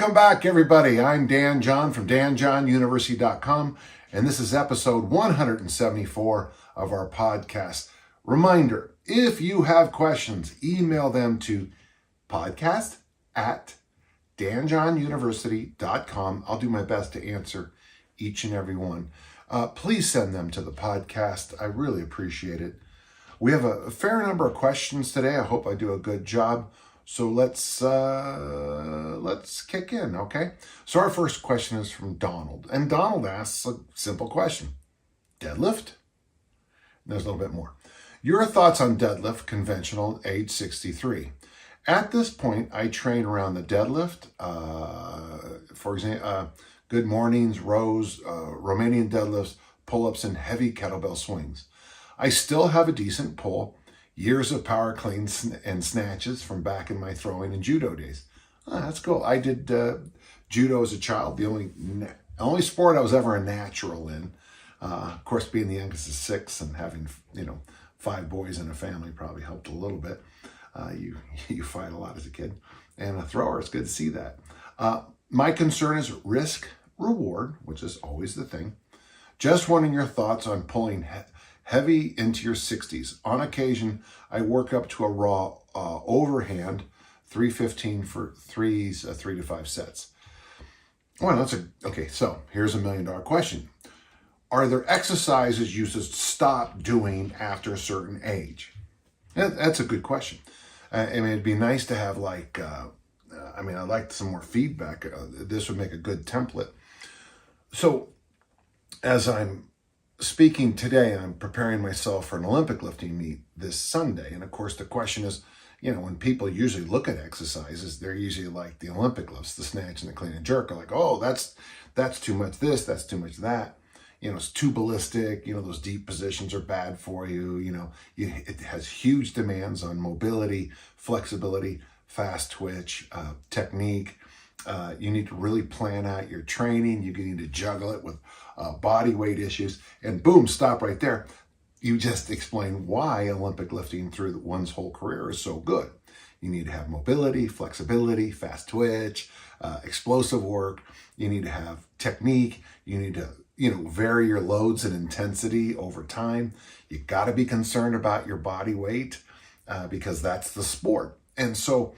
Welcome back, everybody. I'm Dan John from danjohnuniversity.com, and this is episode 174 of our podcast. Reminder, if you have questions, email them to podcast@danjohnuniversity.com. I'll do my best to answer each and every one. Please send them to the podcast. I really appreciate it. We have a fair number of questions today. I hope I do a good job. So let's kick in, okay? So our first question is from Donald. And Donald asks a simple question. Deadlift? And there's a little bit more. Your thoughts on deadlift, conventional, age 63. At this point, I train around the deadlift. For example, good mornings, rows, Romanian deadlifts, pull-ups, and heavy kettlebell swings. I still have a decent pull. Years of power cleans and snatches from back in my throwing and judo days. That's cool. I did judo as a child, the only sport I was ever a natural in. Of course, being the youngest of 6 and having 5 boys in a family probably helped a little bit. You fight a lot as a kid. And a thrower, it's good to see that. My concern is risk reward, which is always the thing. Just wanting your thoughts on pulling heavy into your 60s. On occasion, I work up to a raw overhand, 315 for threes, 3 to 5 sets. Well, okay, so here's $1 million question. Are there exercises you should stop doing after a certain age? That's a good question. It'd be nice to have I'd like some more feedback. This would make a good template. So as I'm speaking today, I'm preparing myself for an Olympic lifting meet this Sunday. And of course, the question is, when people usually look at exercises, they're usually like the Olympic lifts, the snatch and the clean and jerk are like, oh, that's too much this, that's too much that. It's too ballistic. Those deep positions are bad for you. It has huge demands on mobility, flexibility, fast twitch, technique. You need to really plan out your training. You need to juggle it with body weight issues, and boom, stop right there. You just explain why Olympic lifting through one's whole career is so good. You need to have mobility, flexibility, fast twitch, explosive work. You need to have technique. You need to, vary your loads and intensity over time. You got to be concerned about your body weight because that's the sport. And so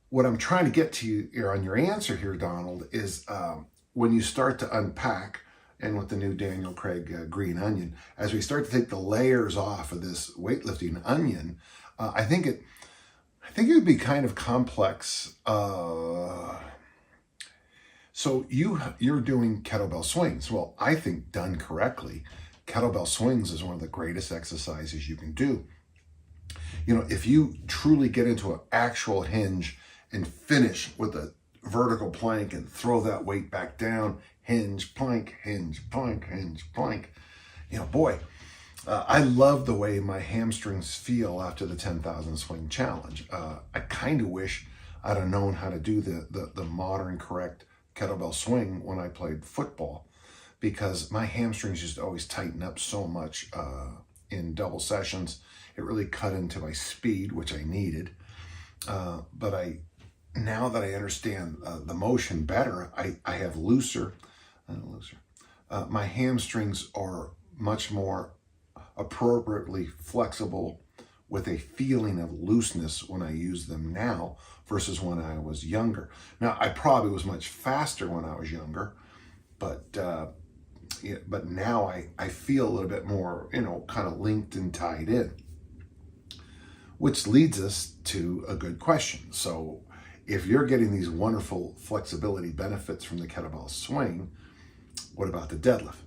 what I'm trying to get to you here on your answer here, Donald, is when you start to unpack, and with the new Daniel Craig green onion, as we start to take the layers off of this weightlifting onion, I think it would be kind of complex. So you're doing kettlebell swings. Well, I think done correctly, kettlebell swings is one of the greatest exercises you can do. If you truly get into an actual hinge and finish with a vertical plank and throw that weight back down, hinge, plank, hinge, plank, hinge, plank. I love the way my hamstrings feel after the 10,000 swing challenge. I kind of wish I'd have known how to do the modern correct kettlebell swing when I played football, because my hamstrings just always tighten up so much in double sessions. It really cut into my speed, which I needed. But now that I understand the motion better, I have looser. My hamstrings are much more appropriately flexible with a feeling of looseness when I use them now versus when I was younger. Now, I probably was much faster when I was younger, but now I feel a little bit more, kind of linked and tied in, which leads us to a good question. So if you're getting these wonderful flexibility benefits from the kettlebell swing, what about the deadlift?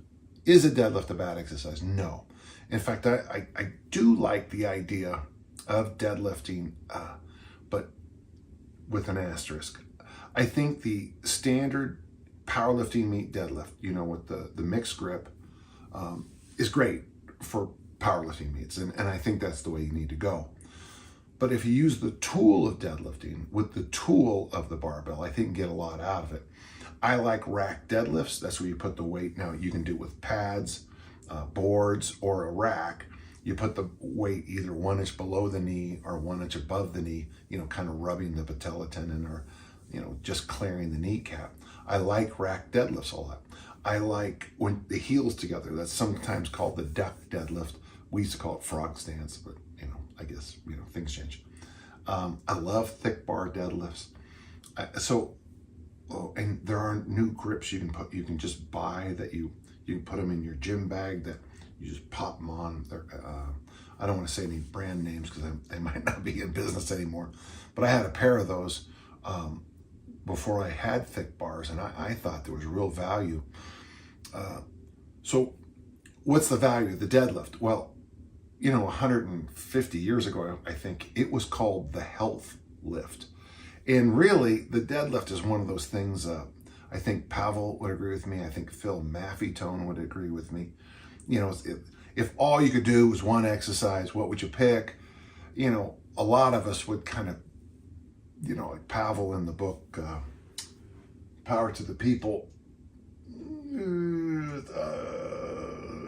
Is a deadlift a bad exercise? No. In fact, I do like the idea of deadlifting, but with an asterisk. I think the standard powerlifting meet deadlift, with the mixed grip, is great for powerlifting meets. And I think that's the way you need to go. But if you use the tool of deadlifting with the tool of the barbell, I think you get a lot out of it. I like rack deadlifts. That's where you put the weight. Now you can do it with pads, boards, or a rack. You put the weight either 1 inch below the knee or 1 inch above the knee, kind of rubbing the patella tendon or just clearing the kneecap. I like rack deadlifts a lot. I like when the heels together. That's sometimes called the duck deadlift. We used to call it frog stance, but I guess things change. I love thick bar deadlifts. And there are new grips you can just buy that you can put them in your gym bag that you just pop them on. I don't want to say any brand names because they might not be in business anymore, but I had a pair of those before I had thick bars, and I thought there was real value. So what's the value of the deadlift? Well, 150 years ago, I think it was called the health lift. And really, the deadlift is one of those things, I think Pavel would agree with me. I think Phil Maffetone would agree with me. If all you could do was one exercise, what would you pick? A lot of us would kind of, like Pavel in the book, Power to the People.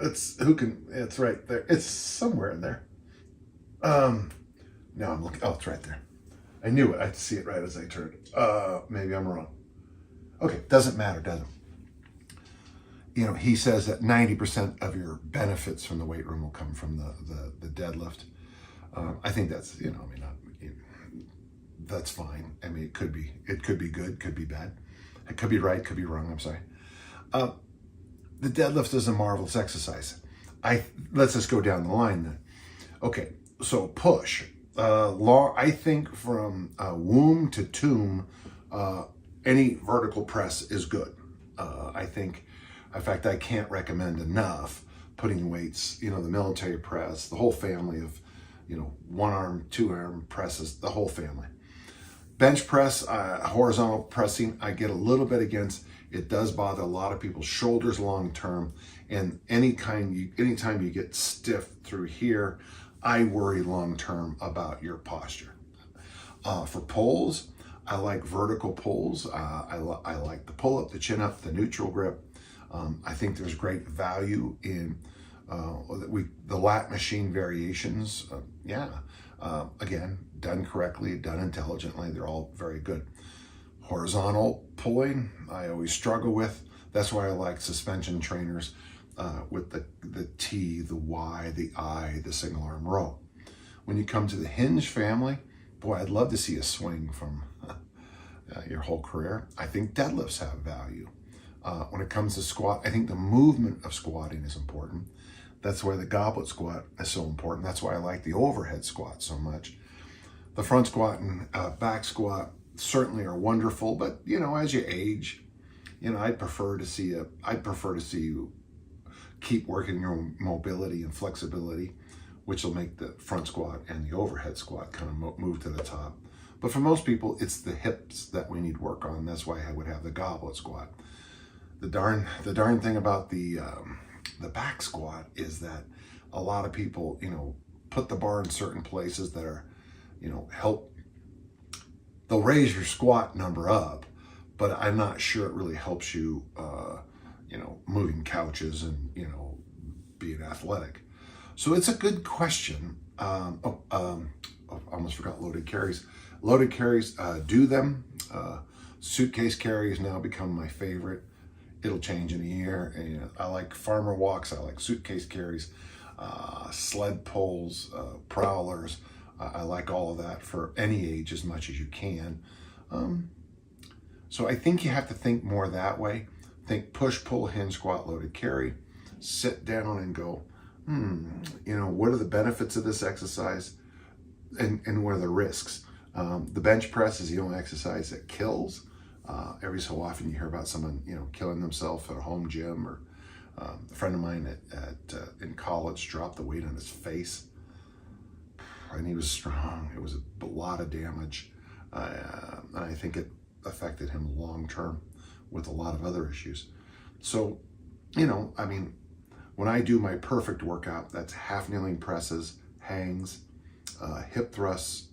It's right there. It's somewhere in there. Now I'm looking. Oh, it's right there. I knew it. I see it right as I turned. Maybe I'm wrong. Okay, doesn't matter, doesn't. He says that 90% of your benefits from the weight room will come from the deadlift. I think that's, that's fine. I mean, it could be good, could be bad. It could be right, could be wrong, I'm sorry. The deadlift is a marvelous exercise. Let's just go down the line then. Okay, so push. I think from womb to tomb, any vertical press is good. I think, in fact, I can't recommend enough putting weights, the military press, the whole family of, one arm, two arm presses, the whole family. Bench press, horizontal pressing, I get a little bit against. It does bother a lot of people's shoulders long term. And anytime you get stiff through here, I worry long term about your posture. For pulls, I like vertical pulls. I like the pull up, the chin up, the neutral grip. I think there's great value in the lat machine variations. Again, done correctly, done intelligently, they're all very good. Horizontal pulling, I always struggle with. That's why I like suspension trainers with the T, the Y, the I, the single arm row. When you come to the hinge family, boy, I'd love to see a swing from your whole career. I think deadlifts have value. When it comes to squat, I think the movement of squatting is important. That's why the goblet squat is so important. That's why I like the overhead squat so much. The front squat and back squat certainly are wonderful, but as you age, I'd prefer to see you keep working your mobility and flexibility, which will make the front squat and the overhead squat kind of move to the top. But for most people, it's the hips that we need work on. That's why I would have the goblet squat. The darn thing about the back squat is that a lot of people, put the bar in certain places that are, they'll raise your squat number up, but I'm not sure it really helps you, moving couches and, being athletic. So it's a good question. I almost forgot loaded carries. Loaded carries, do them. Suitcase carry has now become my favorite. It'll change in a year. And, I like farmer walks. I like suitcase carries, sled pulls, prowlers. I like all of that for any age as much as you can. So I think you have to think more that way. Think push, pull, hinge, squat, loaded carry. Sit down and go, what are the benefits of this exercise and what are the risks? The bench press is the only exercise that kills. Every so often you hear about someone, killing themselves at a home gym, or a friend of mine in college dropped the weight on his face, and he was strong. It was a lot of damage, and I think it affected him long term with a lot of other issues. So, when I do my perfect workout, that's half kneeling presses, hangs, hip thrusts,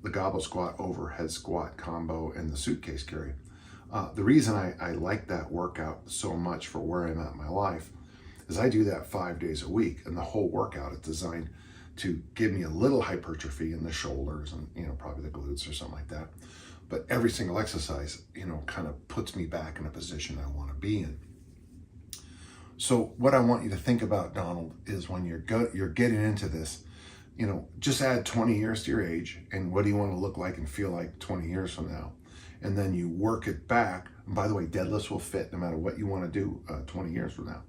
the goblet squat, overhead squat combo, and the suitcase carry. The reason I like that workout so much for where I'm at in my life is I do that 5 days a week, and the whole workout is designed to give me a little hypertrophy in the shoulders and probably the glutes or something like that. but every single exercise, kind of puts me back in a position I want to be in. So what I want you to think about, Donald, is when you're getting into this, just add 20 years to your age, and what do you want to look like and feel like 20 years from now? And then you work it back. And by the way, deadlifts will fit no matter what you want to do 20 years from now.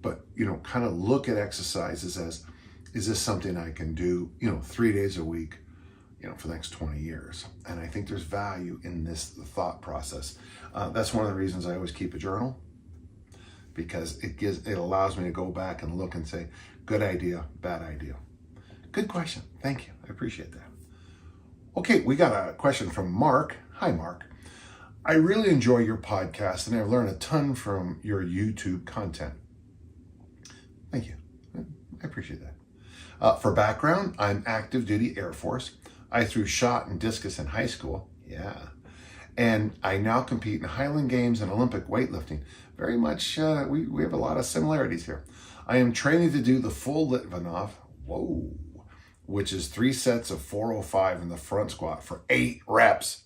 But, kind of look at exercises as, is this something I can do, 3 days a week, for the next 20 years? And I think there's value in this thought process. That's one of the reasons I always keep a journal, because it allows me to go back and look and say, good idea, bad idea. Good question. Thank you. I appreciate that. Okay, we got a question from Mark. Hi, Mark. I really enjoy your podcast, and I've learned a ton from your YouTube content. Thank you. I appreciate that. For background, I'm active duty Air Force. I threw shot and discus in high school. Yeah. And I now compete in Highland Games and Olympic weightlifting. Very much, we have a lot of similarities here. I am training to do the full Litvinov, which is 3 sets of 405 in the front squat for 8 reps,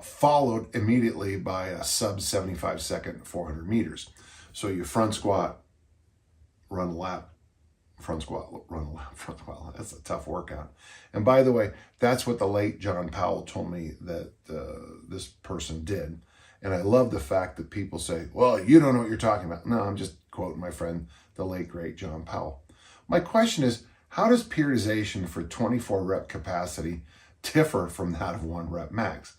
followed immediately by a sub 75 second 400 meters. So you front squat, run a lap, front squat, run a lap, front squat. That's a tough workout. And by the way, that's what the late John Powell told me that this person did. And I love the fact that people say, well, you don't know what you're talking about. No, I'm just quoting my friend, the late, great John Powell. My question is, how does periodization for 24 rep capacity differ from that of 1 rep max?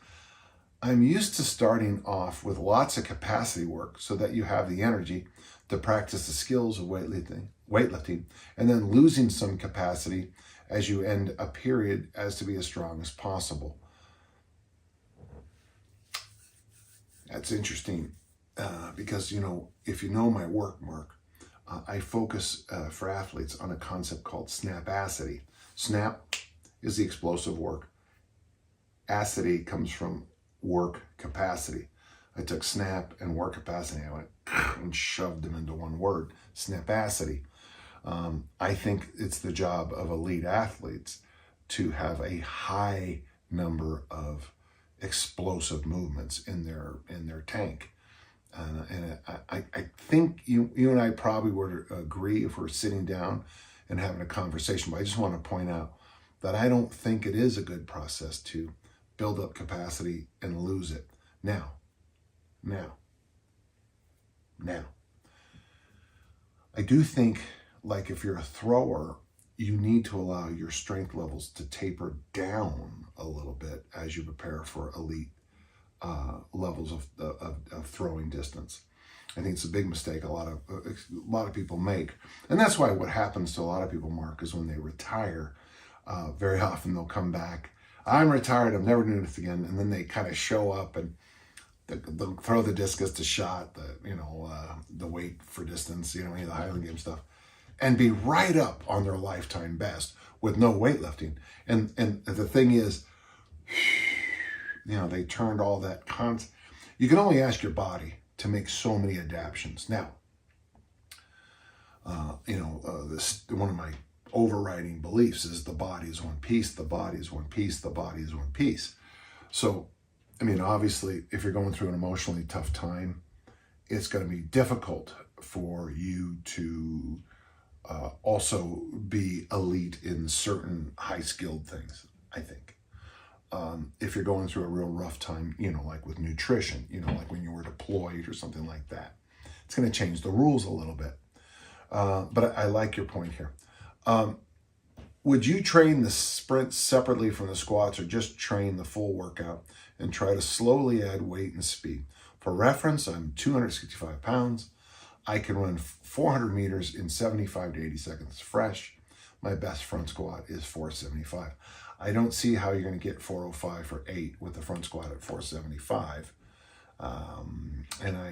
I'm used to starting off with lots of capacity work so that you have the energy to practice the skills of weightlifting, and then losing some capacity as you end a period as to be as strong as possible. That's interesting because, if you know my work, Mark, I focus for athletes on a concept called snapacity. Snap is the explosive work. Acity comes from work capacity. I took snap and work capacity, I went and shoved them into one word, snapacity. I think it's the job of elite athletes to have a high number of explosive movements in their tank. And I think you and I probably would agree if we're sitting down and having a conversation, but I just want to point out that I don't think it is a good process to build up capacity and lose it. Now. I do think, like, if you're a thrower, you need to allow your strength levels to taper down a little bit as you prepare for elite levels of throwing distance. I think it's a big mistake a lot of people make, and that's why what happens to a lot of people, Mark, is when they retire, very often they'll come back. I'm retired. I'm never doing this again, and then they kind of show up and they'll throw the discus, the shot, the weight for distance, the Highland Games stuff, and be right up on their lifetime best with no weightlifting. And the thing is, they turned all that you can only ask your body to make so many adaptations. Now, one of my overriding beliefs is the body is one piece, the body is one piece, the body is one piece. So, obviously, if you're going through an emotionally tough time, it's going to be difficult for you to also be elite in certain high-skilled things, I think. If you're going through a real rough time, like with nutrition, like when you were deployed or something like that, it's going to change the rules a little bit. But I like your point here. Would you train the sprints separately from the squats, or just train the full workout and try to slowly add weight and speed? For reference, I'm 265 pounds. I can run 400 meters in 75 to 80 seconds fresh. My best front squat is 475. I don't see how you're going to get 405 for 8 with the front squat at 475. And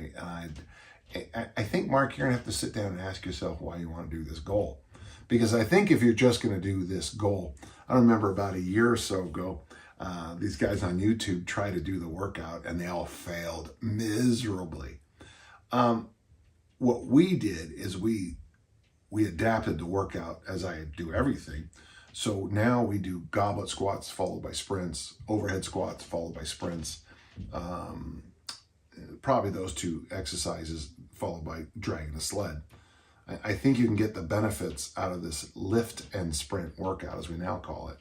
I think, Mark, you're going to have to sit down and ask yourself why you want to do this goal. Because I think if you're just going to do this goal, I remember about a year or so ago, these guys on YouTube tried to do the workout and they all failed miserably. What we did is we adapted the workout, as I do everything, So now we do goblet squats followed by sprints, overhead squats followed by sprints. Probably those two exercises followed by dragging a sled. I think you can get the benefits out of this lift and sprint workout, as we now call it,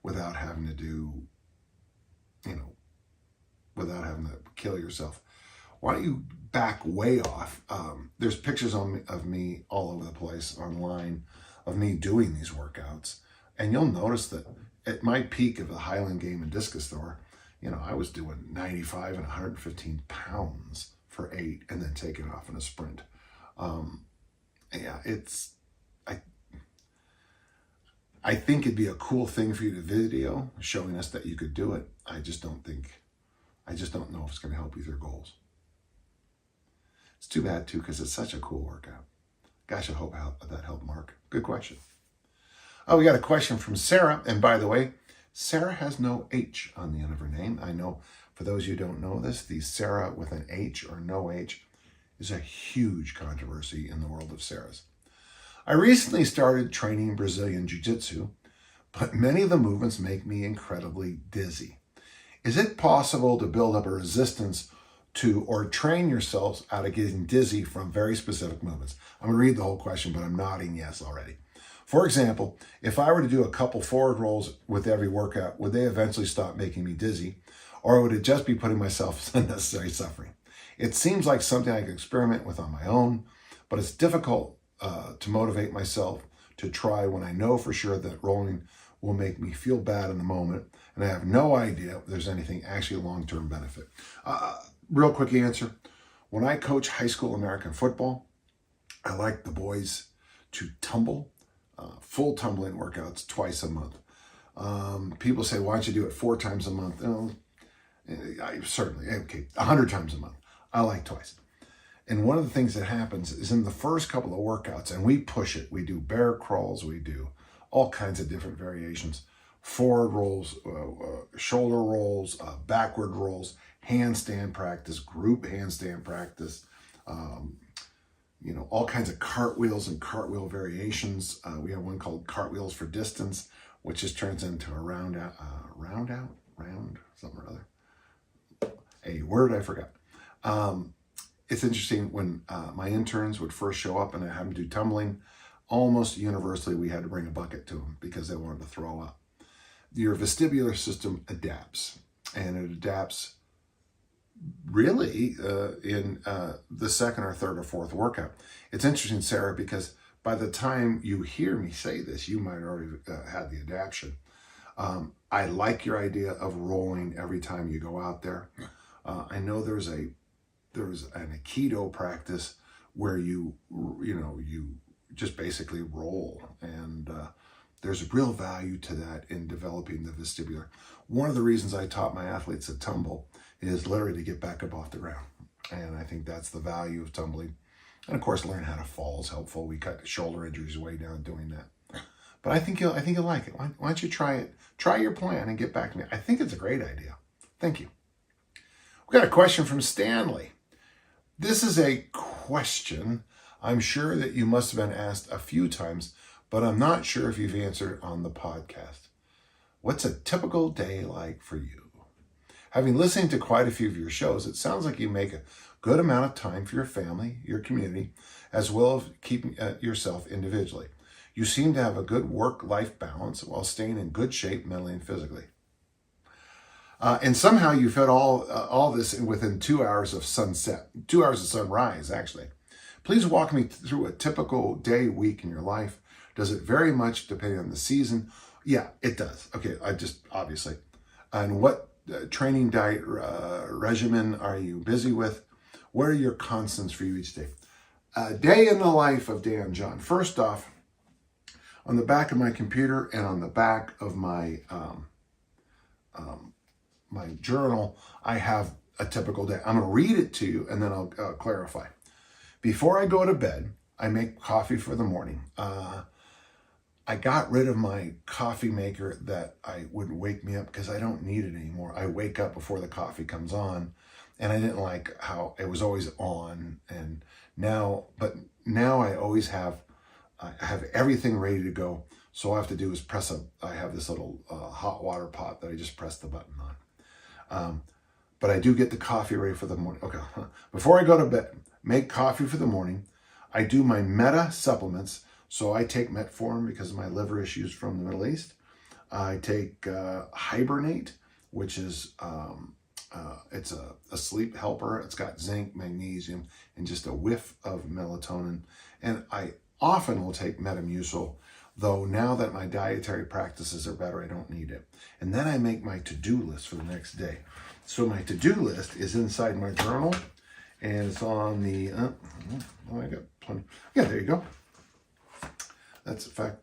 without having to do, without having to kill yourself. Why don't you back way off? There's pictures of me all over the place online of me doing these workouts. And you'll notice that at my peak of the Highland Game and discus thrower, I was doing 95 and 115 pounds for 8 and then taking off in a sprint. I think it'd be a cool thing for you to video showing us that you could do it. I just don't know if it's going to help with your goals. It's too bad too, because it's such a cool workout. Gosh, I hope that helped, Mark. Good question. Oh, we got a question from Sarah. And by the way, Sarah has no H on the end of her name. I know for those of you who don't know this, the Sarah with an H or no H is a huge controversy in the world of Sarahs. I recently started training Brazilian Jiu-Jitsu, but many of the movements make me incredibly dizzy. Is it possible to build up a resistance to or train yourselves out of getting dizzy from very specific movements? I'm going to read the whole question, but I'm nodding yes already. For example, if I were to do a couple forward rolls with every workout, would they eventually stop making me dizzy? Or would it just be putting myself in unnecessary suffering? It seems like something I could experiment with on my own, but it's difficult to motivate myself to try when I know for sure that rolling will make me feel bad in the moment, and I have no idea if there's anything actually long-term benefit. Real quick answer. When I coach high school American football, I like the boys to tumble, full tumbling workouts twice a month. People say, why don't you do it 4 times a month? Certainly, 100 times a month. I like twice. And one of the things that happens is in the first couple of workouts, and we push it, we do bear crawls, we do all kinds of different variations, forward rolls, shoulder rolls, backward rolls, handstand practice, group handstand practice, all kinds of cartwheels and cartwheel variations. We have one called cartwheels for distance, which just turns into a round, something or other. A word I forgot. It's interesting when my interns would first show up and I had them do tumbling, almost universally we had to bring a bucket to them because they wanted to throw up. Your vestibular system adapts, and it adapts really in the second or third or fourth workout. It's interesting, Sarah, because by the time you hear me say this, you might already had the adaptation. I like your idea of rolling every time you go out there. I know there's an Aikido practice where you just basically roll, and there's real value to that in developing the vestibular. One of the reasons I taught my athletes to tumble is literally to get back up off the ground. And I think that's the value of tumbling. And of course, learn how to fall is helpful. We cut shoulder injuries way down doing that. But I think you'll like it. Why don't you try it? Try your plan and get back to me. I think it's a great idea. Thank you. We got a question from Stanley. This is a question I'm sure that you must have been asked a few times, but I'm not sure if you've answered it on the podcast. What's a typical day like for you? Having listened to quite a few of your shows, it sounds like you make a good amount of time for your family, your community, as well as keeping yourself individually. You seem to have a good work-life balance while staying in good shape mentally and physically. And somehow you fit all this within 2 hours of sunset, 2 hours of sunrise, actually. Please walk me through a typical day, week in your life. Does it vary much depending on the season? Yeah, it does. Okay, obviously. And what training diet regimen are you busy with? What are your constants for you each day? Day in the life of Dan John. First off, on the back of my computer and on the back of my my journal, I have a typical day. I'm going to read it to you and then I'll clarify. Before I go to bed, I make coffee for the morning. I got rid of my coffee maker that would wake me up because I don't need it anymore. I wake up before the coffee comes on, and I didn't like how it was always on. And now I always have everything ready to go So all I have to do is I have this little hot water pot that I just press the button on. But I do get the coffee ready for the morning. Okay, before I go to bed, make coffee for the morning. I do my Meta supplements. So I take metformin because of my liver issues from the Middle East. I take Hibernate, which is it's a sleep helper. It's got zinc, magnesium, and just a whiff of melatonin. And I often will take Metamucil, though now that my dietary practices are better, I don't need it. And then I make my to-do list for the next day. So my to-do list is inside my journal, and it's on the, I got plenty. Yeah, there you go. That's in fact,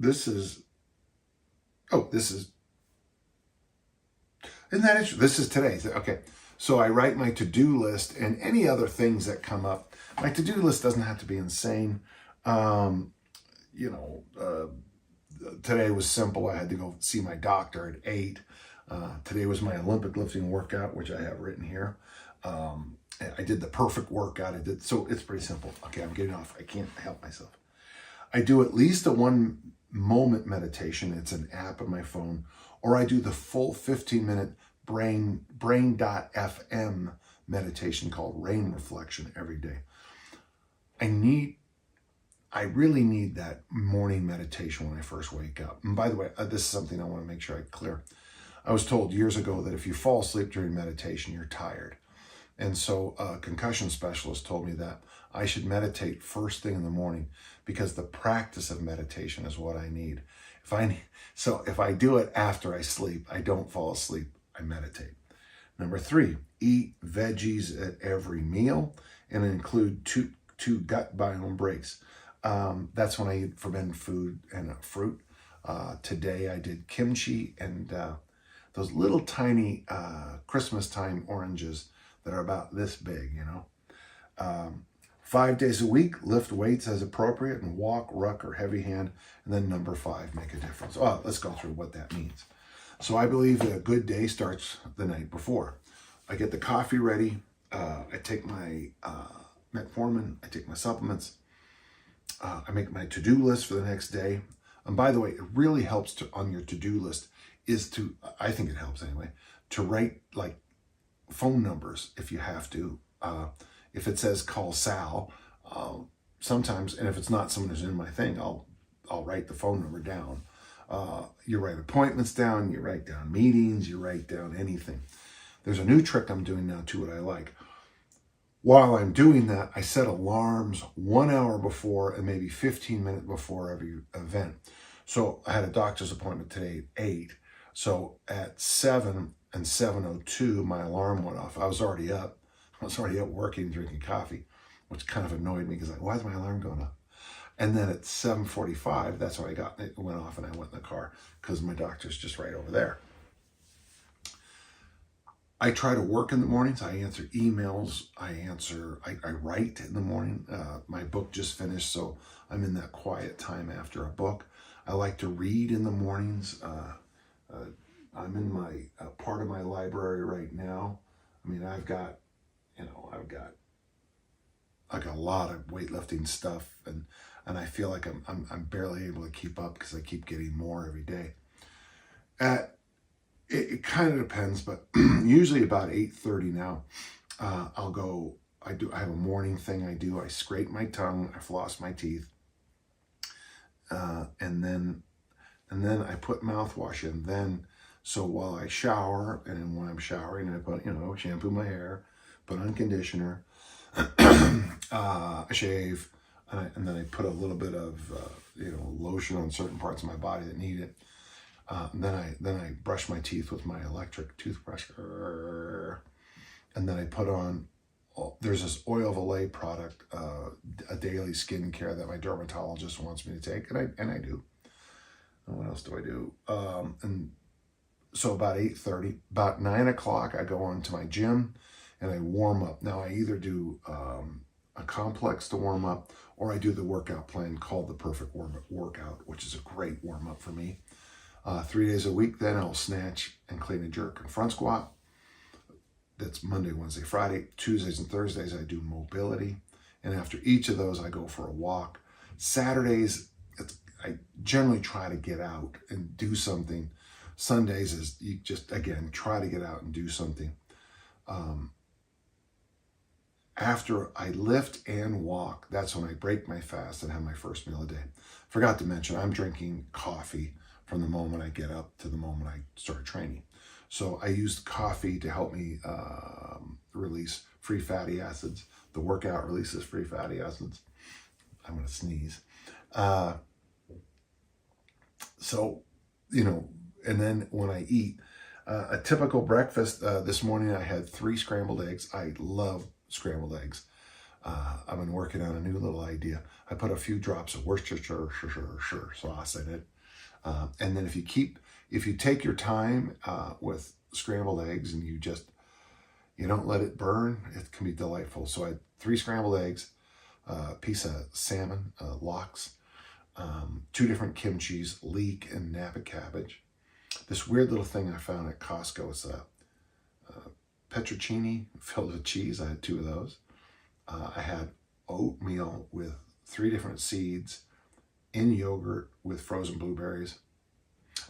isn't that interesting? This is today's. Okay. So I write my to-do list and any other things that come up. My to-do list doesn't have to be insane. Today was simple. I had to go see my doctor at 8. Today was my Olympic lifting workout, which I have written here. I did the perfect workout. So it's pretty simple. Okay, I'm getting off. I can't help myself. I do at least a 1 moment meditation. It's an app on my phone, or I do the full 15-minute brain.fm meditation called rain reflection every day. I really need that morning meditation when I first wake up. And by the way, this is something I want to make sure I clear. I was told years ago that if you fall asleep during meditation, you're tired. And so a concussion specialist told me that I should meditate first thing in the morning because the practice of meditation is what I need. If I do it after I sleep, I don't fall asleep, I meditate. Number 3, eat veggies at every meal and include two gut biome breaks. That's when I eat forbidden food and fruit. Today I did kimchi and those little tiny Christmas time oranges that are about this big, 5 days a week, lift weights as appropriate and walk, ruck, or heavy hand. And then number 5, make a difference. Well, let's go through what that means. So I believe that a good day starts the night before. I get the coffee ready. I take my metformin. I take my supplements. I make my to-do list for the next day. And by the way, it really helps on your to-do list I think it helps anyway, to write like phone numbers if you have to. If it says call Sal, sometimes, and if it's not someone who's in my thing, I'll write the phone number down. You write appointments down, you write down meetings, you write down anything. There's a new trick I'm doing now too, what I like. While I'm doing that, I set alarms 1 hour before and maybe 15 minutes before every event. So I had a doctor's appointment today at 8. So at 7 and 7:02, my alarm went off. I was already up. I was already up working, drinking coffee, which kind of annoyed me because why is my alarm going off? And then at 7:45, that's when it went off and I went in the car because my doctor's just right over there. I try to work in the mornings. I answer emails. I write in the morning. My book just finished, so I'm in that quiet time after a book. I like to read in the mornings. I'm in my part of my library right now. I mean, I've got like a lot of weightlifting stuff, and I feel like I'm barely able to keep up because I keep getting more every day. It kind of depends, but usually about 8:30 now, I'll go. I have a morning thing I do. I scrape my tongue, I floss my teeth, and then I put mouthwash in. Then, so while I shower, and then when I'm showering, I put shampoo my hair, put on conditioner, I shave, and then I put a little bit of lotion on certain parts of my body that need it. Then I brush my teeth with my electric toothbrush, and then I put on. There's this oil of Olay product, a daily skincare that my dermatologist wants me to take, and I do. And what else do I do? And so about 8:30, about 9 o'clock, I go on to my gym and I warm up. Now I either do a complex to warm up, or I do the workout plan called the Perfect Workout, which is a great warm up for me. 3 days a week, then I'll snatch and clean and jerk and front squat. That's Monday, Wednesday, Friday. Tuesdays and Thursdays, I do mobility. And after each of those, I go for a walk. Saturdays, I generally try to get out and do something. Sundays is you just, again, try to get out and do something. After I lift and walk, that's when I break my fast and have my first meal a day. Forgot to mention, I'm drinking coffee from the moment I get up to the moment I start training. So I use coffee to help me release free fatty acids. The workout releases free fatty acids. I'm going to sneeze. So, and then when I eat, a typical breakfast, this morning I had 3 scrambled eggs. I love scrambled eggs. I've been working on a new little idea. I put a few drops of Worcestershire sauce in it. And then if you take your time with scrambled eggs and you don't let it burn, it can be delightful. So I had 3 scrambled eggs, a piece of salmon, lox, 2 different kimchis, leek and napa cabbage. This weird little thing I found at Costco is a fettuccine filled with cheese. I had 2 of those. I had oatmeal with 3 different seeds in yogurt with frozen blueberries.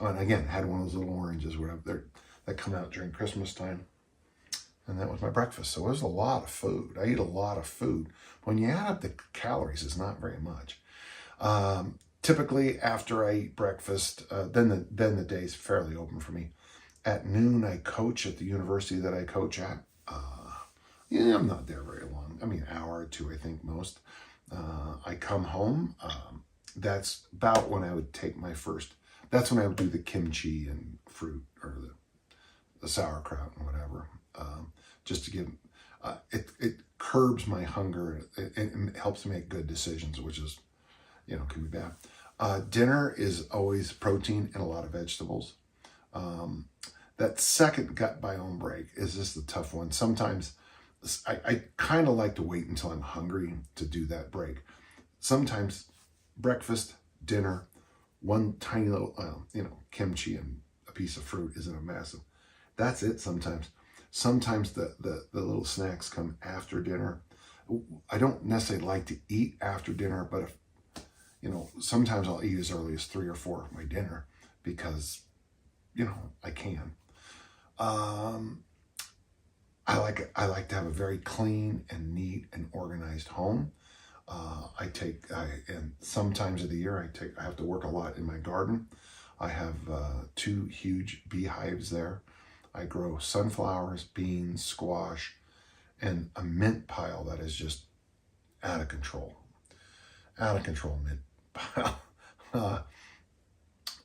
Oh, and again, had one of those little oranges that come out during Christmas time. And that was my breakfast. So it was a lot of food. I eat a lot of food. When you add up the calories, it's not very much. Typically, after I eat breakfast, then the day's fairly open for me. At noon, I coach at the university that I coach at. I'm not there very long. I mean, an hour or 2, I think, most. I come home. That's about when I would take that's when I would do the kimchi and fruit or the sauerkraut and whatever. Just to give, it curbs my hunger. It helps me make good decisions, which is, can be bad. Dinner is always protein and a lot of vegetables. That second gut biome break is just a tough one. Sometimes I kind of like to wait until I'm hungry to do that break. Sometimes breakfast, dinner, one tiny little, kimchi and a piece of fruit isn't a massive. That's it sometimes. Sometimes the little snacks come after dinner. I don't necessarily like to eat after dinner, but sometimes I'll eat as early as 3 or 4 of my dinner because, I can. I like to have a very clean and neat and organized home. And sometimes of the year I have to work a lot in my garden. I have 2 huge beehives there. I grow sunflowers, beans, squash, and a mint pile that is just out of control. Out of control mint pile.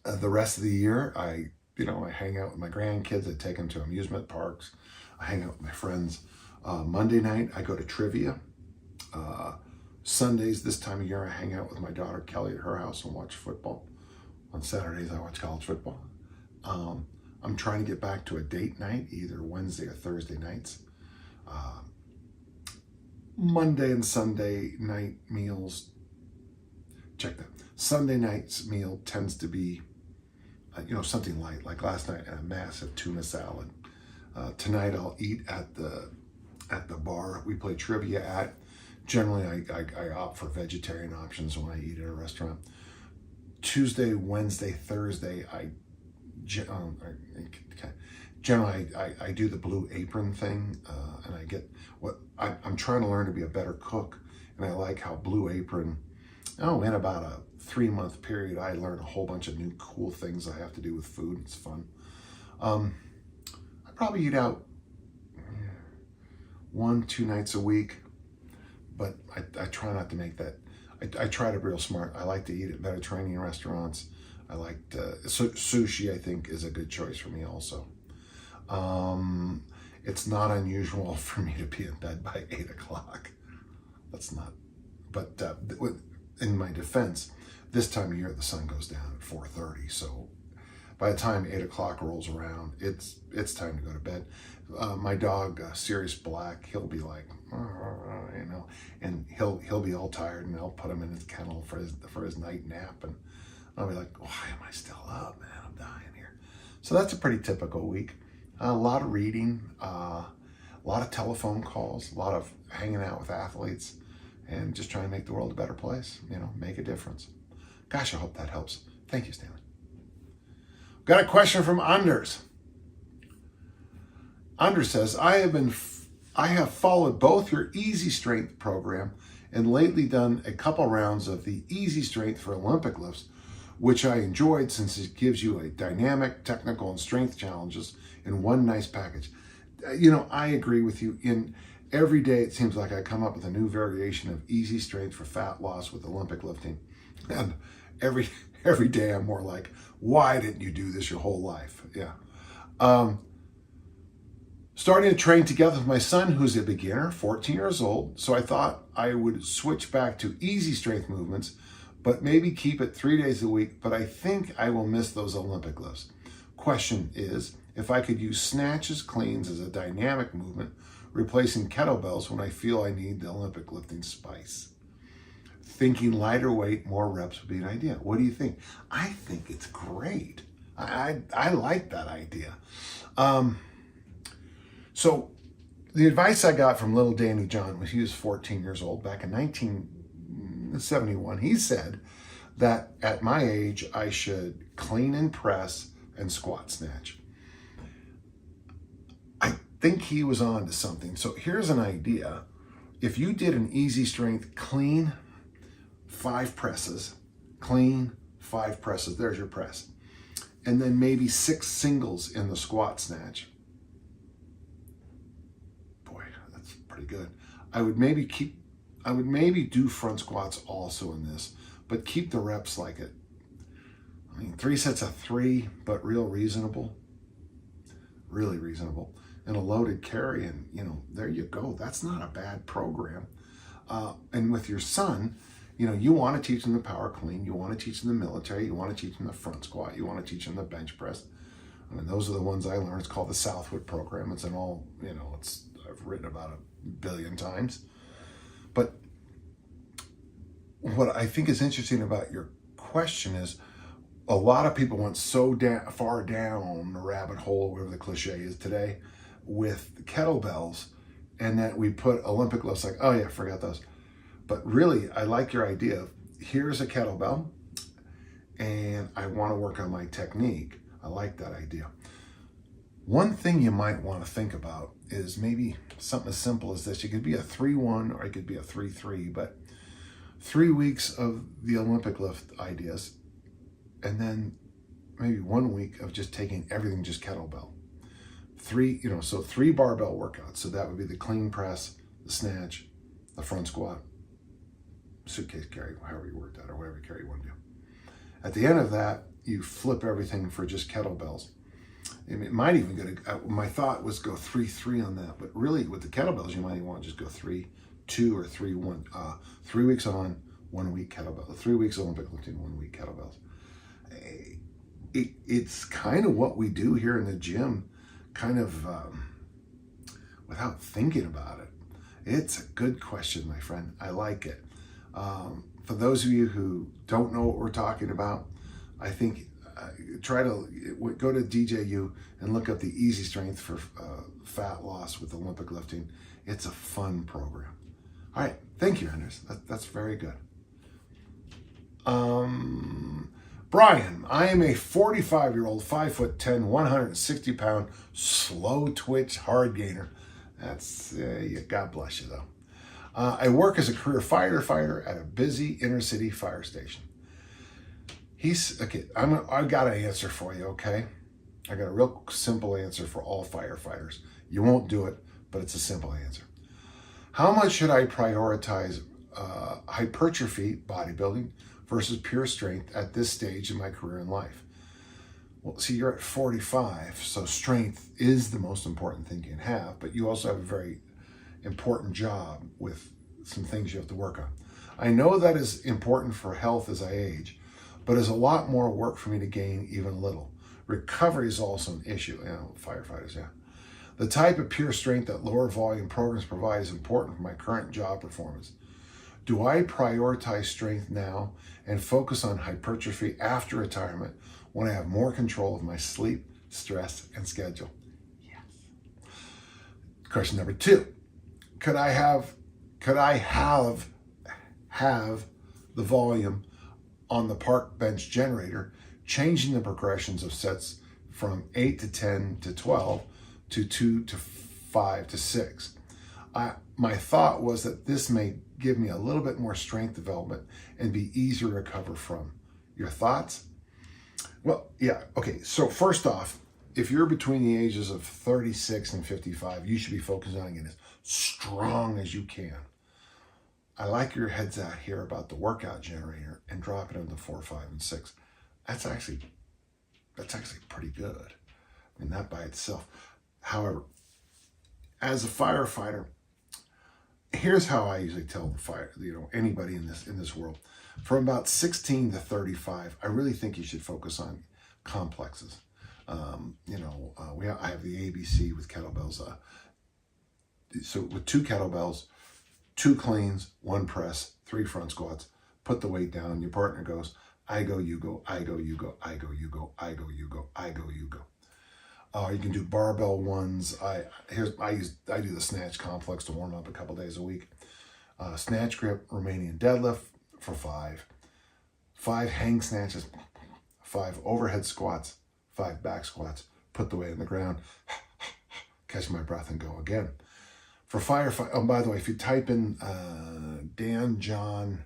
The rest of the year, I hang out with my grandkids. I take them to amusement parks. I hang out with my friends. Monday night, I go to trivia. Sundays, this time of year, I hang out with my daughter Kelly at her house and watch football. On Saturdays, I watch college football. I'm trying to get back to a date night, either Wednesday or Thursday nights. Monday and Sunday night meals, check that. Sunday night's meal tends to be, something light. Like last night, a massive tuna salad. Tonight I'll eat at the bar we play trivia at. Generally, I opt for vegetarian options when I eat at a restaurant. Tuesday, Wednesday, Thursday, generally I do the Blue Apron thing, and I get I'm trying to learn to be a better cook, and I like how Blue Apron. In about a 3-month period, I learned a whole bunch of new cool things I have to do with food. It's fun. I probably eat out 1-2 nights a week, but I try not to make that. I try to be real smart. I like to eat at Mediterranean restaurants. I like sushi. I think is a good choice for me also. It's not unusual for me to be in bed by 8 o'clock. That's not. But in my defense, this time of year the sun goes down at 4:30. So by the time 8 o'clock rolls around, it's time to go to bed. My dog, Sirius Black, he'll be like, and he'll be all tired, and I'll put him in his kennel for his night nap, and I'll be like, why am I still up, man? I'm dying here. So that's a pretty typical week. A lot of reading, a lot of telephone calls, a lot of hanging out with athletes, and just trying to make the world a better place. Make a difference. Gosh, I hope that helps. Thank you, Stanley. Got a question from Anders. Anders says, I have followed both your easy strength program and lately done a couple rounds of the easy strength for Olympic lifts, which I enjoyed since it gives you a dynamic, technical, and strength challenges in one nice package. I agree with you. In every day, it seems like I come up with a new variation of easy strength for fat loss with Olympic lifting. And every day I'm more like, why didn't you do this your whole life? Yeah. Starting to train together with my son, who's a beginner, 14 years old. So I thought I would switch back to easy strength movements, but maybe keep it 3 days a week. But I think I will miss those Olympic lifts. Question is, if I could use snatches, cleans as a dynamic movement, replacing kettlebells when I feel I need the Olympic lifting spice. Thinking lighter weight, more reps would be an idea. What do you think? I think it's great. I like that idea. So the advice I got from little Danny John when he was 14 years old back in 1971, he said that at my age, I should clean and press and squat snatch. I think he was on to something. So here's an idea. If you did an easy strength clean, 5 presses, clean, 5 presses, there's your press. And then maybe 6 singles in the squat snatch. Boy, that's pretty good. I would maybe do front squats also in this, but keep the reps like it. 3 sets of 3, but real reasonable. Really reasonable. And a loaded carry, and there you go. That's not a bad program. And with your son, you want to teach them the power clean, you want to teach them the military, you want to teach them the front squat, you want to teach them the bench press. Those are the ones I learned. It's called the Southwood program. It's I've written about it 1 billion times. But what I think is interesting about your question is a lot of people went so far down the rabbit hole, whatever the cliche is today, with kettlebells, and that we put Olympic lifts like, oh yeah, forgot those. But really, I like your idea of, here's a kettlebell, and I want to work on my technique. I like that idea. One thing you might want to think about is maybe something as simple as this. You could be a 3-1 or it could be a 3-3, but 3 weeks of the Olympic lift ideas, and then maybe 1 week of just taking everything just kettlebell. 3 barbell workouts. So that would be the clean press, the snatch, the front squat, suitcase carry, however you work that, or whatever carry you want to do. At the end of that, you flip everything for just kettlebells. It might even go to, my thought was go 3-3 on that, but really with the kettlebells, you might even want to just go 3-2 or 3-1. 3 weeks on, 1 week kettlebell. 3 weeks Olympic lifting, 1 week kettlebells. It's kind of what we do here in the gym, kind of without thinking about it. It's a good question, my friend. I like it. For those of you who don't know what we're talking about, I think try to go to DJU and look up the easy strength for fat loss with Olympic lifting. It's a fun program. All right, thank you, Anders. That's very good. Brian, I am a 45-year-old, 5'10", 160-pound, slow twitch hard gainer. That's God bless you though. I work as a career firefighter at a busy inner city fire station. I've got an answer for you, okay? I got a real simple answer for all firefighters. You won't do it, but it's a simple answer. How much should I prioritize hypertrophy, bodybuilding, versus pure strength at this stage in my career and life? Well, see, you're at 45, so strength is the most important thing you can have, but you also have a very important job with some things you have to work on. I know that is important for health as I age, but it's a lot more work for me to gain even a little. Recovery is also an issue. Firefighters, yeah. The type of pure strength that lower volume programs provide is important for my current job performance. Do I prioritize strength now and focus on hypertrophy after retirement when I have more control of my sleep, stress, and schedule? Yes. Question number 2. Could I have the volume on the park bench generator, changing the progressions of sets from 8 to 10 to 12 to 2 to 5 to 6. My thought was that this may give me a little bit more strength development and be easier to recover from. Your thoughts? Well, yeah, okay. So first off, if you're between the ages of 36 and 55, you should be focusing on getting as strong as you can. I like your heads out here about the workout generator and dropping it into 4, 5, and 6. That's actually pretty good. I mean, that by itself. However, as a firefighter, here's how I usually tell anybody in this world. From about 16 to 35, I really think you should focus on complexes. I have the ABC with kettlebells. So with 2 kettlebells, 2 cleans, 1 press, 3 front squats, put the weight down. Your partner goes, I go, you go, I go, you go, I go, you go, I go, you go, I go, you go. You can do barbell ones. I do the snatch complex to warm up a couple days a week. Snatch grip, Romanian deadlift for 5. 5 hang snatches, 5 overhead squats, 5 back squats. Put the weight on the ground, catch my breath and go again. For firefight, oh, by the way, if you type in Dan John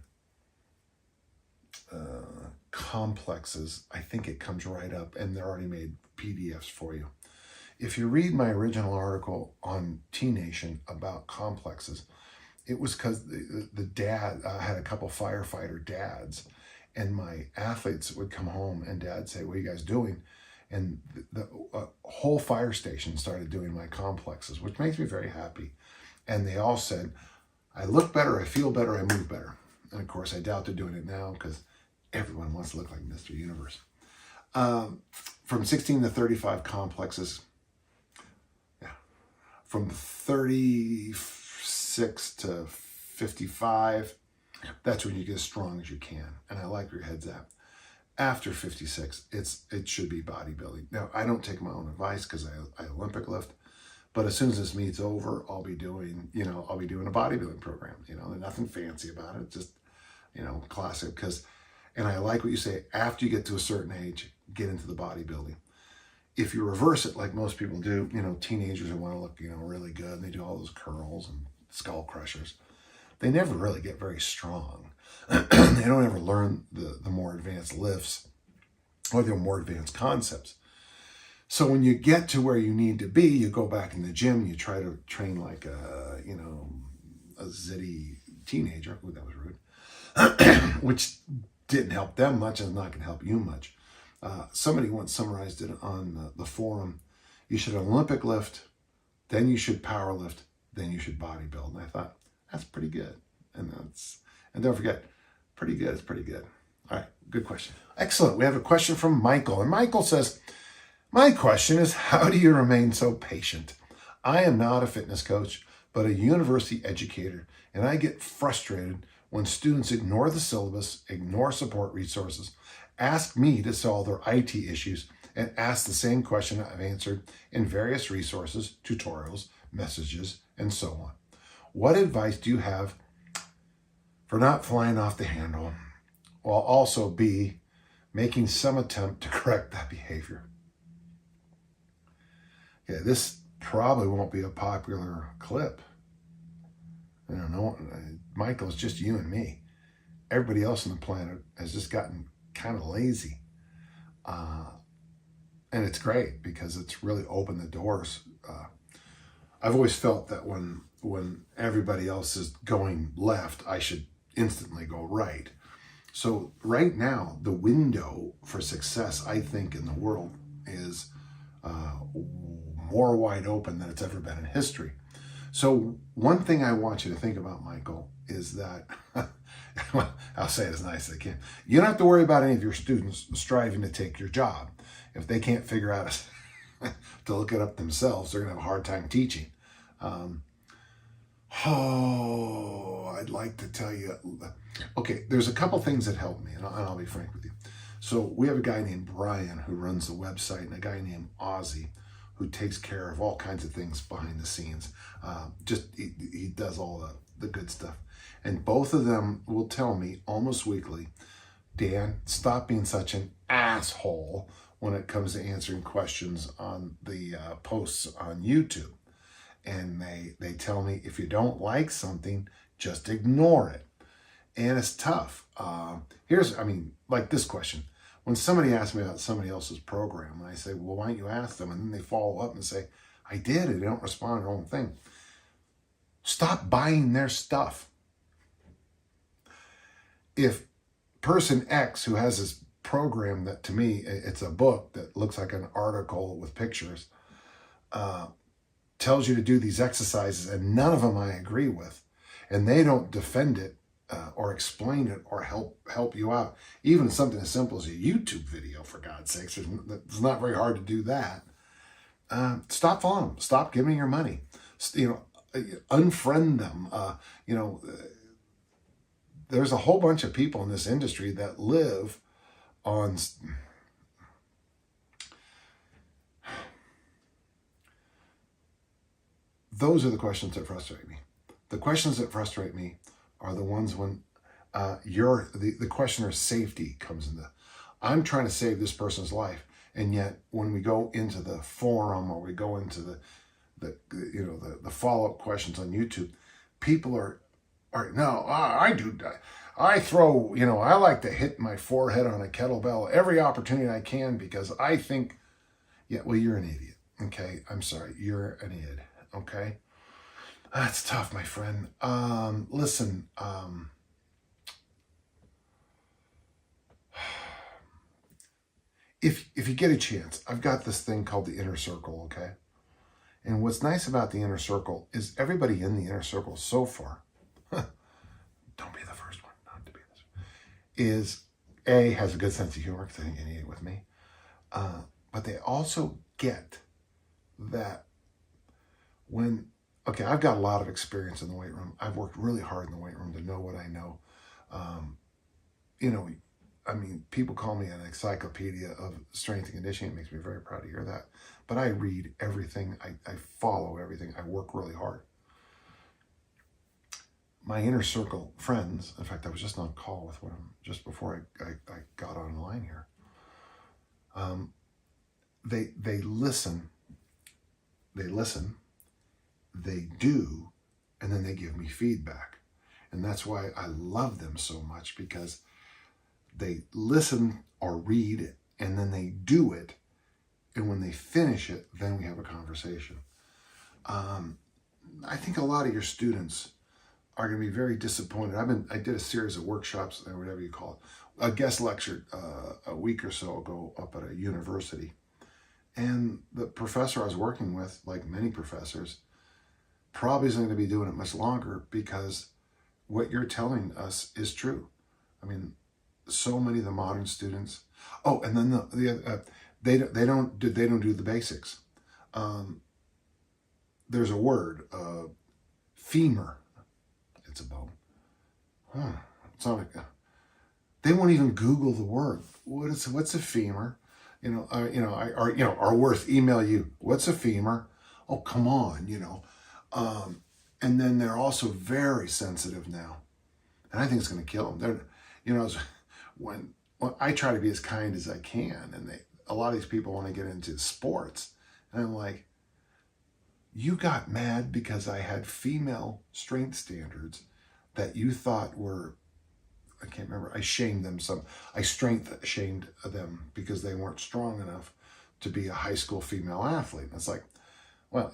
complexes, I think it comes right up, and they're already made PDFs for you. If you read my original article on T-Nation about complexes, it was because the dad, I had a couple firefighter dads, and my athletes would come home and dad say, what are you guys doing? And the whole fire station started doing my complexes, which makes me very happy. And they all said, I look better, I feel better, I move better. And of course, I doubt they're doing it now because everyone wants to look like Mr. Universe. From 16 to 35 complexes, from 36 to 55, that's when you get as strong as you can. And I like where your head's at. After 56, it should be bodybuilding. Now, I don't take my own advice because I Olympic lift, but as soon as this meet's over, I'll be doing a bodybuilding program. There's nothing fancy about it, just, classic. And I like what you say, after you get to a certain age, get into the bodybuilding. If you reverse it like most people do, teenagers who want to look, really good, and they do all those curls and skull crushers, they never really get very strong. They don't ever learn the more advanced lifts or the more advanced concepts. So when you get to where you need to be, you go back in the gym, you try to train like a zitty teenager. Ooh, that was rude. Which didn't help them much and is not going to help you much. Somebody once summarized it on the forum. You should Olympic lift, then you should power lift, then you should bodybuild. And I thought, that's pretty good. And don't forget, pretty good is pretty good. All right, good question. Excellent. We have a question from Michael. And Michael says, my question is, how do you remain so patient? I am not a fitness coach, but a university educator, and I get frustrated when students ignore the syllabus, ignore support resources, ask me to solve their IT issues, and ask the same question I've answered in various resources, tutorials, messages, and so on. What advice do you have for not flying off the handle, while also B, making some attempt to correct that behavior? Okay, this probably won't be a popular clip. Michael, it's just you and me. Everybody else on the planet has just gotten kind of lazy. And it's great because it's really opened the doors. I've always felt that when everybody else is going left, I should instantly go right. So right now, the window for success, I think, in the world is more wide open than it's ever been in history. So one thing I want you to think about, Michael, is that, I'll say it as nice as I can. You don't have to worry about any of your students striving to take your job. If they can't figure out to look it up themselves, they're going to have a hard time teaching. I'd like to tell you, okay, there's a couple things that help me, and I'll be frank with you. So we have a guy named Brian who runs the website, and a guy named Ozzy who takes care of all kinds of things behind the scenes. He does all the good stuff. And both of them will tell me almost weekly, Dan, stop being such an asshole when it comes to answering questions on the posts on YouTube. And they tell me, if you don't like something, just ignore it. And it's tough. Like this question. When somebody asks me about somebody else's program, and I say, well, why don't you ask them? And then they follow up and say, I did. They don't respond to their own thing. Stop buying their stuff. If person X, who has this program that, to me, it's a book that looks like an article with pictures, tells you to do these exercises, and none of them I agree with, and they don't defend it or explain it or help you out, even something as simple as a YouTube video, for God's sakes, it's not very hard to do that. Stop following them. Stop giving your money. Unfriend them. There's a whole bunch of people in this industry that live on. Those are the questions that frustrate me. The questions that frustrate me are the ones when the questioner's safety comes into. I'm trying to save this person's life, and yet when we go into the forum or we go into the follow-up questions on YouTube, people are no, I do. I throw, I like to hit my forehead on a kettlebell every opportunity I can because I think, yeah, well, you're an idiot. Okay, I'm sorry, you're an idiot. Okay, that's tough, my friend. Listen, if you get a chance, I've got this thing called the inner circle. Okay, and what's nice about the inner circle is everybody in the inner circle so far, don't be the first one not to be this, is has a good sense of humor, because they think an idiot with me, but they also get that. I've got a lot of experience in the weight room. I've worked really hard in the weight room to know what I know. People call me an encyclopedia of strength and conditioning. It makes me very proud to hear that. But I read everything. I follow everything. I work really hard. My inner circle friends, in fact, I was just on a call with one of them just before I got online here. They listen. They do, and then they give me feedback. And that's why I love them so much, because they listen or read, and then they do it. And when they finish it, then we have a conversation. I think a lot of your students are going to be very disappointed. I did a series of workshops, or whatever you call it. A guest lectured a week or so ago up at a university. And the professor I was working with, like many professors, probably isn't going to be doing it much longer, because what you're telling us is true. So many of the modern students. Oh, and then they don't do the basics. There's a word, femur. It's a bone. It's not they won't even Google the word. What's a femur? Or worse, email you. What's a femur? Oh, come on, And then they're also very sensitive now, and I think it's going to kill them. When I try to be as kind as I can, and a lot of these people want to get into sports, and I'm like, you got mad because I had female strength standards that you thought were, I can't remember, I shamed them some. I strength shamed them because they weren't strong enough to be a high school female athlete. And it's like, well,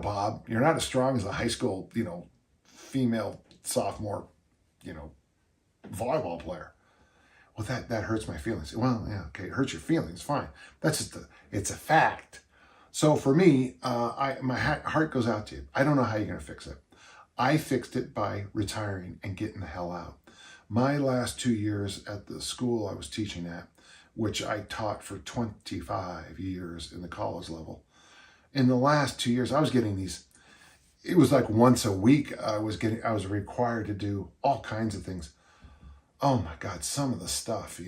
Bob, you're not as strong as a high school, female sophomore, volleyball player. Well, that hurts my feelings. Well, yeah, okay, it hurts your feelings, fine. That's just it's a fact. So for me, my heart goes out to you. I don't know how you're going to fix it. I fixed it by retiring and getting the hell out. My last 2 years at the school I was teaching at, which I taught for 25 years in the college level, in the last 2 years, I was getting these, it was like once a week, I was required to do all kinds of things. Oh my God, some of the stuff,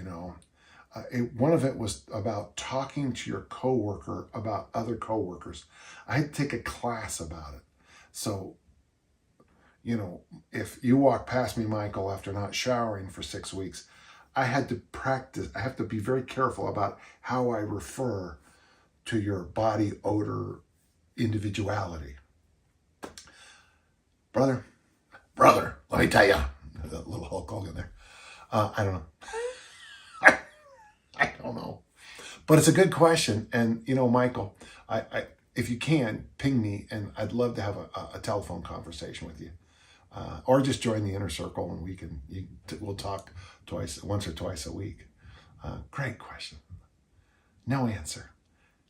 one of it was about talking to your coworker about other coworkers. I had to take a class about it. So, if you walk past me, Michael, after not showering for 6 weeks, I had to practice. I have to be very careful about how I refer to your body odor individuality. Brother, let me tell you, that little Hulk Hogan there. I don't know. I don't know. But it's a good question. And, Michael, if you can, ping me, and I'd love to have a telephone conversation with you. Or just join the inner circle, and we'll talk once or twice a week. Great question. No answer.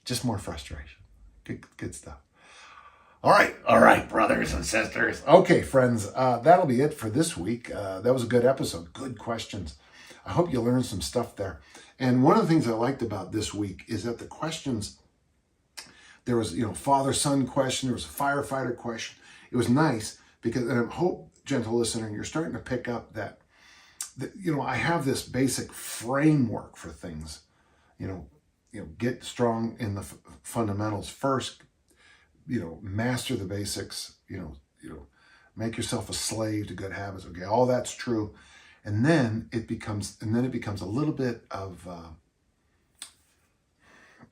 Just more frustration. Good stuff. All right, brothers and sisters. Okay, friends, that'll be it for this week. That was a good episode. Good questions. I hope you learned some stuff there. And one of the things I liked about this week is that the questions, there was, father-son question, there was a firefighter question. It was nice because, and I hope, gentle listener, you're starting to pick up that I have this basic framework for things. Get strong in the fundamentals first. Master the basics. Make yourself a slave to good habits. Okay, all that's true, and then it becomes a little bit of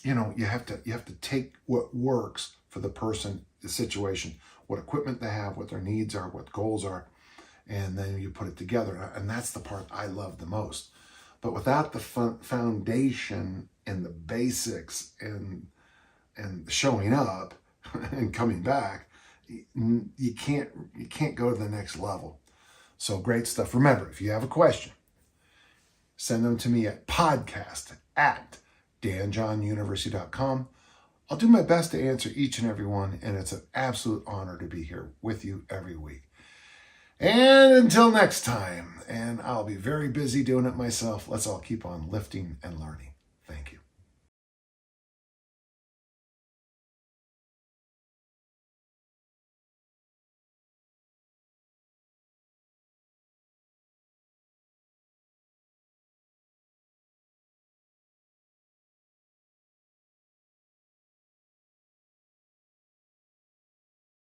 you have to take what works for the person, the situation, what equipment they have, what their needs are, what goals are, and then you put it together. And that's the part I love the most. But without the foundation and the basics and showing up and coming back, you can't go to the next level. So great stuff. Remember, if you have a question, send them to me at podcast@danjohnuniversity.com. I'll do my best to answer each and every one, and it's an absolute honor to be here with you every week. And until next time, and I'll be very busy doing it myself, let's all keep on lifting and learning.